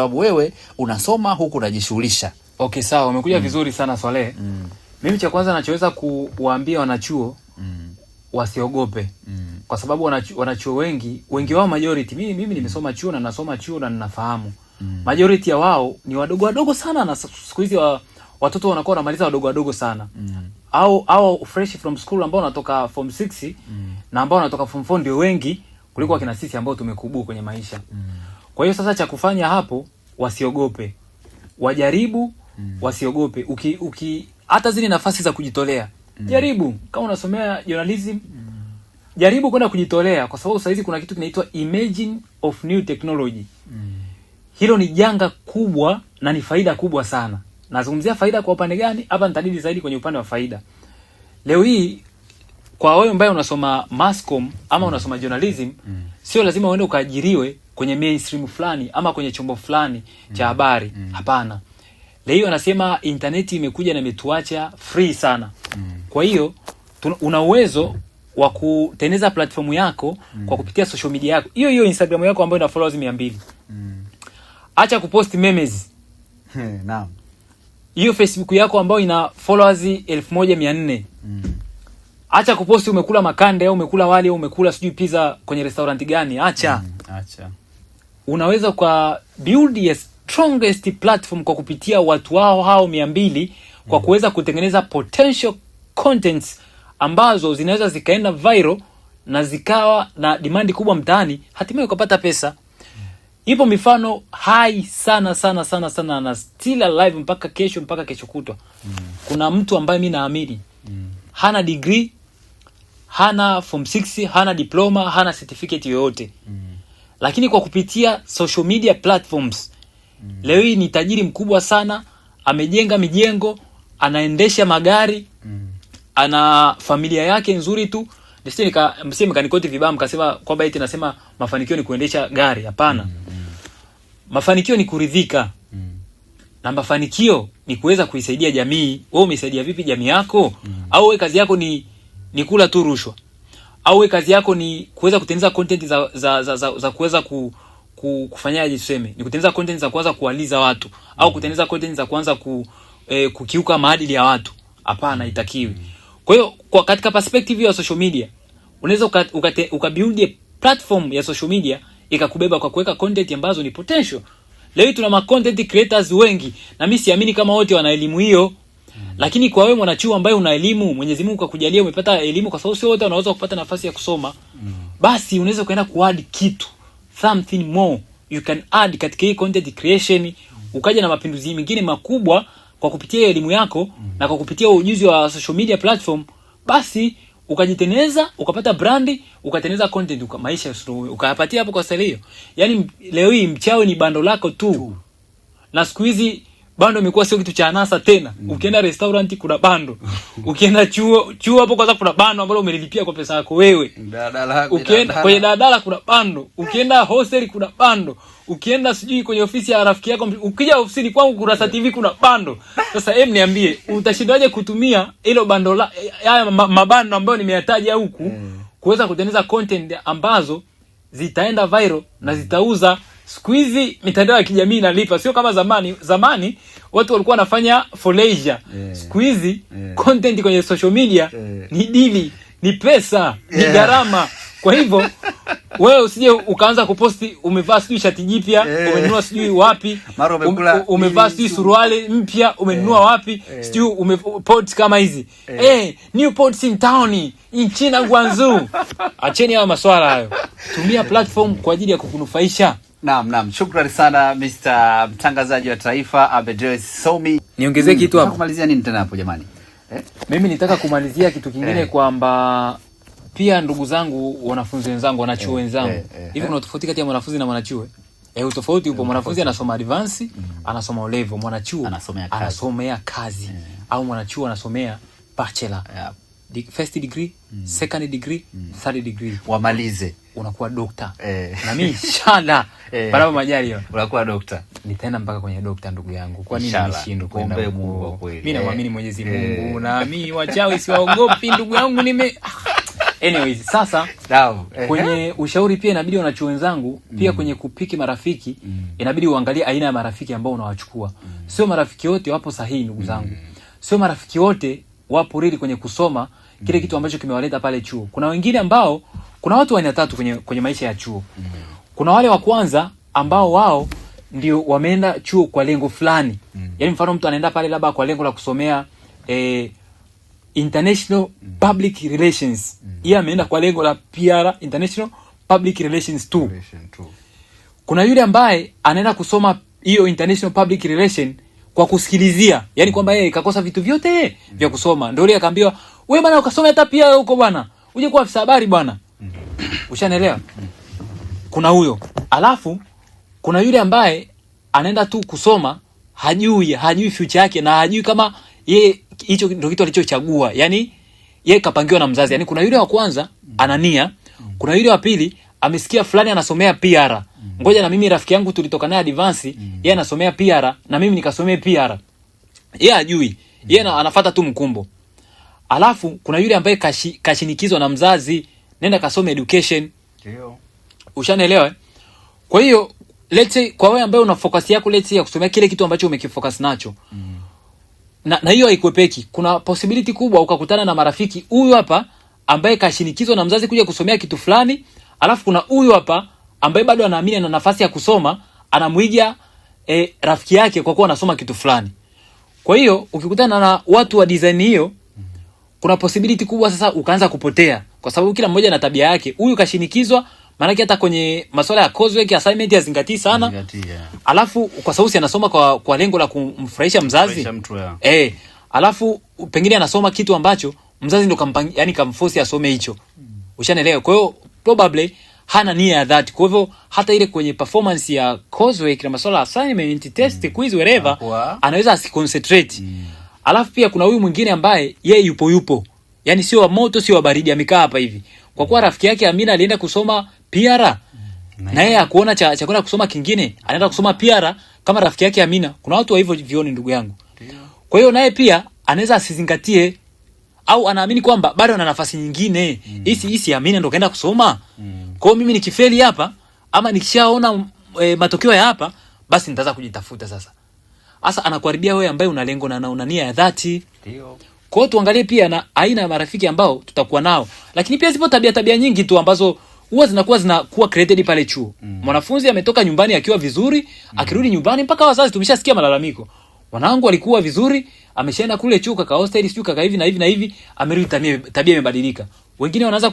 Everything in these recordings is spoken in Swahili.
sababu wewe unasoma huku unajishughulisha. Okay, sawa, umekuja vizuri sana Swale. Mimi cha kwanza nachoweza kuwaambia wanachuo wasiogope. Kwa sababu wanachuo wengi wao majority, mimi nimesoma chuo na nasoma chuo na ninafahamu. Majority ya wao ni wadogo sana, na siku hizi watoto wanakuwa wanamaliza wadogo sana. Au fresh from school ambao wanatoka form 6 na ambao wanatoka form 4 ndio wengi kuliko wakina sisi ambao tumekubuu kwenye maisha. Kwa hiyo sasa cha kufanya hapo, wasiogope. Wajaribu, wasiogope. Hata zile nafasi za kujitolea. Jaribu. Kama unasomea journalism, jaribu kwenda kujitolea, kwa sababu sasa hizi kuna kitu kinaitwa emerging of new technology. Hilo ni janga kubwa na ni faida kubwa sana. Nazungumzia faida kwa upande gani? Hapa nitadili zaidi kwenye upande wa faida. Leo hii kwa wewe ambaye unasoma masscom ama unasoma journalism, sio lazima uende ukaajiriwe kwenye mainstream fulani ama kwenye chombo fulani cha habari. Hapana. Leo wanasema internet imekuja na imetuacha free sana. Kwa hiyo una uwezo wa kutengeneza platform yako kwa kupitia social media yako. Hiyo Instagram yako ambayo ina followers 200. Acha kupost memes. Naam. Hiyo Facebook yako ambayo ina followers 1400. Acha kuposti umekula makande au umekula wali au umekula sijui pizza kwenye restaurant gani. Acha. Unaweza kwa build a strongest platform kwa kupitia watu hao 200 kwa kuweza kutengeneza potential contents ambazo zinaweza zikaenda viral na zikawa na demand kubwa mtaani, hatimaye ukapata pesa. Ipo mifano hai sana na still alive mpaka kesho kutwa. Kuna mtu ambaye mimi naamini hana degree, hana form 6, hana diploma, hana certificate yoyote. Lakini kwa kupitia social media platforms leo hii ni tajiri mkubwa sana, amejenga mijengo, anaendesha magari, ana familia yake nzuri tu. Msije mkanikoti vibaya mkasema kwamba eti nasema mafanikio ni kuendesha gari. Hapana. Mafanikio ni kuridhika. Na mafanikio ni kuweza kuisaidia jamii. Wewe umesaidia vipi jamii yako? Au wewe kazi yako ni kula tu rushwa? Au wewe kazi yako ni kuweza kutengeneza content za kuweza kufanyaje tuseme? Ni kutengeneza content za kuanza kualiza watu au kutengeneza content za kuanza kukiuka maadili ya watu? Hapana, itakiwi. Kwa hiyo katika perspective ya social media, unaweza ukabuild a platform ya social media ikakubeba kwa kuweka content ambazo ni potential. Leo tuna content creators wengi na mimi siamini kama wote wana elimu hiyo. Lakini kwa wewe mwanachuo ambaye una elimu, Mwenyezi Mungu akakujalia umepata elimu, kwa sababu sio wote wanaweza kupata nafasi ya kusoma. Basi unaweza kwenda kuadd kitu, something more you can add katika hii content creation, ukaja na mapinduzi mengine makubwa kwa kupitia elimu yako na kwa kupitia ujuzi wa social media platform. Basi ukajitengeneza, ukapata brandi, ukatengeneza content, maisha ukayapatia hapo kwa sala hiyo. Yaani leo hii mchao ni bando lako tu. Na siku hizi bando imekuwa sio kitu cha anasa tena. Ukienda restaurant kuna bando. Ukienda chuo hapo kwanza kuna bando ambalo umelipia kwa pesa yako wewe. Ukienda kwenye daladala kuna bando. Ukienda hostel kuna bando. Ukienda sijui kwenye ofisi ya rafiki yako, ukija ofisini kwangu Kurasa TV kuna bando. Sasa niambie, utashindaje kutumia hilo bando haya mabando ambayo nimeyataja huku kuweza kutengeneza content ambazo zitaenda viral na zitauza? Siku hizi mitandao ya kijamii inalipa, sio kama zamani. Zamani watu walikuwa wanafanya for leisure. Siku hizi content kwenye social media ni dili, ni pesa, ni gharama. Kwa hivyo wewe usije ukaanza kuposti umevaa sijui shati jipya, umenunua sijui wapi, umevaa sijui suruali mpya, umenunua wapi, sijui umepost kama hizi. New posts in town in China Guangzhou. Acheni hayo maswala hayo. Tumia platform kwa ajili ya kukunufaisha. Naam, shukrani sana Mr. mtangazaji wa taifa Abedres Somi. Niongezee kitu hapo. Kumalizia nini tena hapo jamani? Mimi nitaka kumalizia kitu kingine kwamba pia ndugu zangu, wanafunzi wenzangu, wanachuo wenzangu, hivi kuna tofauti kati ya mwanafunzi na mwanachuo? Utofauti upo. Mwanafunzi anasoma advance, anasoma O-level. Mwanachuo anasomea kazi. Au mwanachuo anasomea bachelor. First degree, second degree, third degree. Wamalize. Unakuwa dokta. Na mimi inshallah baraba majali unakuwa dokta. Nitaenda mpaka kwenye dokta ndugu yangu. Kwa nini nishindwe kwenda huko? Mimi naamini Mwenyezi Mungu na mimi wachawi siwaogopi ndugu yangu. Anyways, sasa kwenye ushauri pia inabidi wanachuo wenzangu pia kwenye kupiki marafiki inabidi uangalie aina ya marafiki ambao unawachukua. Sio marafiki wote wapo sahihi ndugu zangu. Sio marafiki wote wapo really kwenye kusoma kile kitu ambacho kimewaleta pale chuo. Kuna wengine ambao kuna watu aina tatu kwenye maisha ya chuo. Kuna wale wa kwanza ambao wao ndio wameenda chuo kwa lengo fulani. Yaani mfano mtu anaenda pale labda kwa lengo la kusomea International Public Relations. Yeye ameenda kwa lengo la PR, International Public Relations 2. Kuna yule ambaye anaenda kusoma hiyo International Public Relation kwa kusikilizia. Yaani kwamba yeye kakosa vitu vyote vya kusoma. Ndio ile akaambiwa, "Wewe bwana ukasome hata PR huko bwana. Uje kuwa afisa habari bwana." Ushanielewa? Kuna huyo. Alafu kuna yule ambaye anaenda tu kusoma, hajui future yake na hajui kama yeye hicho ndio kitu alichochagua. Yaani yeye kapangiwa na mzazi. Yaani kuna yule wa kwanza anania, kuna yule wa pili amesikia fulani anasomea PR. Ngoja na mimi rafiki yangu tulitoka naye advance, yeye anasomea PR na mimi nikasomea PR. Yeye hajui. Yeye anafuata tu mkumbo. Alafu kuna yule ambaye kashinikizwa na mzazi, nenda kasome education. Ndio. Ushanielewa? Kwa hiyo let's say kwa wewe ambaye una focus yako let's say ya kusomea kile kitu ambacho umekifocus nacho. Na hiyo haikwepeki. Kuna possibility kubwa ukakutana na marafiki huyu hapa ambaye kashinikizwa na mzazi kuja kusomea kitu fulani, alafu kuna huyu hapa ambaye bado anaamini ana nafasi ya kusoma, anamuiga rafiki yake kwa kuwa anasoma kitu fulani. Kwa hiyo ukikutana na watu wa design hiyo, kuna possibility kubwa sasa ukaanza kupotea kwa sababu kila mmoja na tabia yake. Huyu kashinikizwa, maana hata kwenye masuala ya coursework assignment yazingatii sana. Alafu kwa sababu anasoma kwa lengo la kumfurahisha mzazi. Alafu pengine anasoma kitu ambacho mzazi ndo yani kamforce asome hicho. Ushanielewa? Kwa hiyo probably hana nia ya dhati. Kwa hivyo hata ile kwenye performance ya coursework na masuala ya assignment, test, quiz, whatever, anaweza asiconcentrate. Alafu pia kuna huyu mwingine ambaye yeye yupo. Yaani sio wa moto, sio wa baridi, amekaa hapa hivi. Kwa kuwa rafiki yake Amina alienda kusoma PR, na yeye akuona cha kwenda kusoma kingine, anaenda kusoma PR kama rafiki yake Amina. Kuna watu wa hivyo vioni ndugu yangu. Kwa hiyo naye pia anaweza asizingatie au anaamini kwamba bado ana nafasi nyingine. Hisi Amina ndo kaenda kusoma. Kwa hiyo mimi nikifeli hapa ama nikishaona matokeo ya hapa, basi nitaanza kujitafuta sasa. Sasa anakuharibia wewe ambaye una lengo na una nia ya dhati. Ndio. Kwa hiyo tuangalie pia na aina ya marafiki ambao tutakuwa nao. Lakini pia zipo tabia nyingi tu ambazo huwa zinakuwa created pale chuo. Mwanafunzi ametoka nyumbani akiwa vizuri, akirudi nyumbani mpaka wazazi tumeshasikia malalamiko. Wanangu walikuwa vizuri, ameshaenda kule chuo kaka hostel, sio kaka hivi na hivi na hivi, amerudi tabia imebadilika. Wengine wanaanza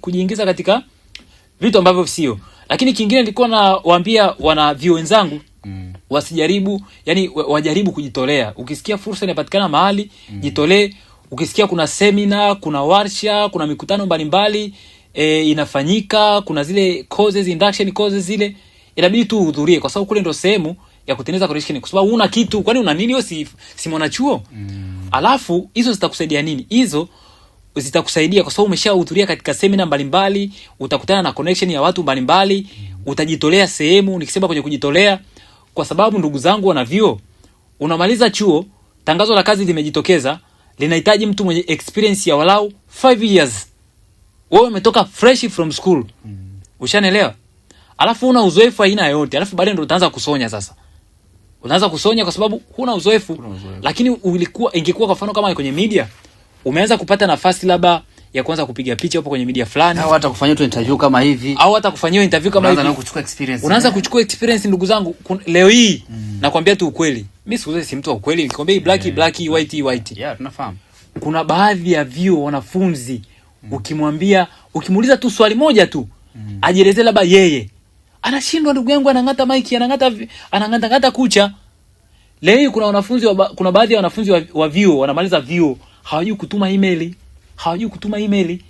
kujiingiza katika vitu ambavyo sio. Lakini kingine nilikuwa nawaambia wana vio wenzangu wasijaribu, yani wajaribu kujitolea. Ukisikia fursa inapatikana mahali, jitolee. Ukisikia kuna seminar, kuna warsha, kuna mikutano mbalimbali inafanyika, kuna zile courses, induction courses zile, inabidi tu uhudhurie kwa sababu kule ndio sehemu ya kutengeneza connection. Kwa sababu una kitu, kwani una nini wewe si mwanachuo? Alafu hizo zitakusaidia nini? Hizo zitakusaidia kwa sababu umeshahudhuria katika seminar mbalimbali, utakutana na connection ya watu mbalimbali, utajitolea sehemu. Nikisema kwenye kujitolea, kwa sababu ndugu zangu wana vyuo, unamaliza chuo, tangazo la kazi limejitokeza, linahitaji mtu mwenye experience ya walau 5 years. Wewe umetoka fresh from school. Ushanielewa? Alafu una uzoefu aina yote, alafu baadaye ndio utaanza kusonya sasa. Unaanza kusonya kwa sababu huna uzoefu. Lakini ingekuwa kwa mfano kama kwenye media, umeanza kupata nafasi labda ya kuanza kupiga picha hapo kwenye media fulani, au hata kufanyia interview kama hivi, unaanza kuchukua experience ndugu zangu. Leo hii nakwambia tu ukweli, mimi siku zote si mtu wa ukweli, nikwambia black white. Yeah, tunafahamu. Kuna baadhi ya vyuo wanafunzi ukimuuliza tu swali moja tu ajielezee labda yeye anashindwa ndugu yangu, anangata mic, anangata kucha. Leo hii kuna baadhi ya wanafunzi wa vyuo wanamaliza vyuo hawajui kutuma email.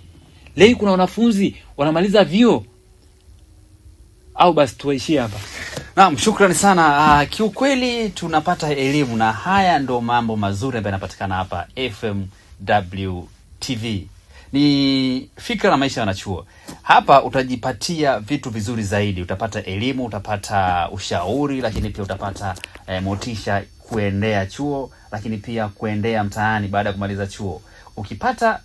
Leo kuna wanafunzi wanamaliza vyuo. Au basi tuishie hapa. Naam, shukrani sana. Kiukweli tunapata elimu na haya ndo mambo mazuri ambayo yanapatikana hapa FMW TV. Ni fikra na maisha ya wanachuo. Hapa utajipatia vitu vizuri zaidi. Utapata elimu, utapata ushauri, lakini pia utapata motisha kuendea chuo, lakini pia kuendea mtaani baada ya kumaliza chuo.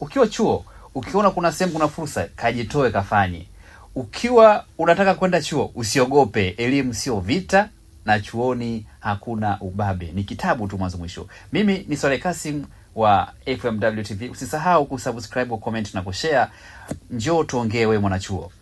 Ukiwa chuo Ukiona kuna sehemu kuna fursa, kajitoe kafanye. Ukiwa unataka kwenda chuo, usiogope. Elimu sio vita na chuoni hakuna ubabe. Ni kitabu tu mwanzo mwisho. Mimi ni Swaleh Kasim wa FMW TV. Usisahau kusubscribe, comment na kushare. Njoo tuongee wewe mwanachuo.